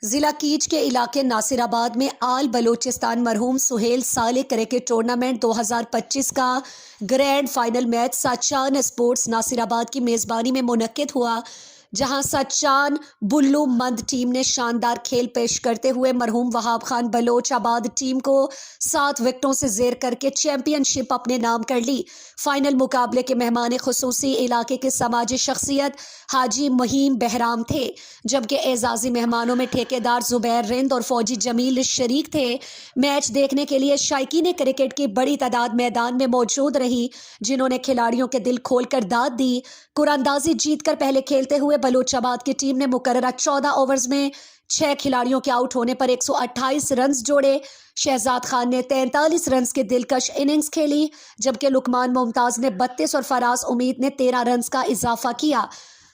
ضلع کیچ کے علاقے ناصر آباد میں آل بلوچستان مرحوم سہیل صالح کرکٹ ٹورنامنٹ 2025 کا گرینڈ فائنل میچ سچان اسپورٹس ناصر آباد کی میزبانی میں منعقد ہوا، جہاں سچان بلو مند ٹیم نے شاندار کھیل پیش کرتے ہوئے مرحوم وہاب خان بلوچ آباد ٹیم کو 7 وکٹوں سے زیر کر کے چیمپئن شپ اپنے نام کر لی۔ فائنل مقابلے کے مہمان خصوصی علاقے کے سماجی شخصیت حاجی مہیم بہرام تھے، جبکہ اعزازی مہمانوں میں ٹھیکیدار زبیر رند اور فوجی جمیل شریک تھے۔ میچ دیکھنے کے لیے شائقین کرکٹ کی بڑی تعداد میدان میں موجود رہی، جنہوں نے کھلاڑیوں کے دل کھول کر داد دی۔ قراندازی جیت کر پہلے کھیلتے ہوئے بلوچ آباد کی ٹیم نے مقررہ 14 اوورز میں 6 کھلاڑیوں کے آؤٹ ہونے پر 128 رنز جوڑے۔ شہزاد خان نے 43 رنز کی دلکش اننگز کھیلی، جبکہ لقمان ممتاز نے 32 اور فراز امید نے 13 رنز کا اضافہ کیا۔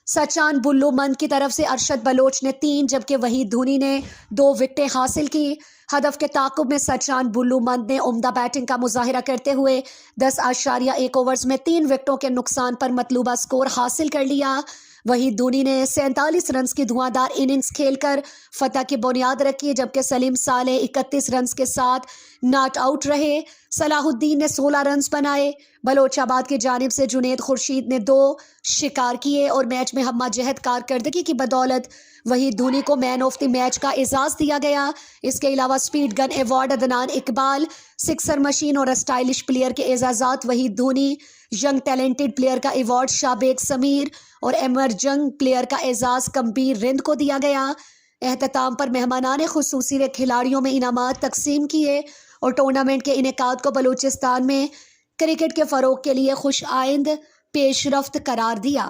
سچان بلو مند کی طرف سے ارشد بلوچ نے 3 جبکہ وحید دھونی نے 2 وکٹیں حاصل کی۔ ہدف کے تعاقب میں سچان بلو مند نے عمدہ بیٹنگ کا مظاہرہ کرتے ہوئے 10.1 اوورز میں 3 وکٹوں کے نقصان پر مطلوبہ سکور حاصل کر لیا۔ وحید دھونی نے 47 رنز کی دھواں اننگز کھیل کر فتح کی بنیاد رکھی، جبکہ سلیم صالح 31 رنز کے ساتھ ناٹ آؤٹ رہے۔ صلاح الدین نے 16 رنز بنائے۔ بلوچ آباد کی جانب سے جنید خورشید نے 2 شکار کیے اور میچ میں ہمہ جہت کارکردگی کی بدولت وحید دھونی کو مین آف دی میچ کا اعزاز دیا گیا۔ اس کے علاوہ speed gun award Adnan Iqbal, sixer machine اور اسٹائلش پلیئر کے اعزازات Waheed Dhoni, young talented player کا ایوارڈ شابیگ سمیر اور ایمرجنگ پلیئر کا اعزاز کمبیر رند کو دیا گیا۔ اختتام پر مہمانان خصوصی نے کھلاڑیوں میں انعامات تقسیم کیے اور ٹورنامنٹ کے انعقاد کو بلوچستان میں کرکٹ کے فروغ کے لیے خوش آئند پیش رفت قرار دیا۔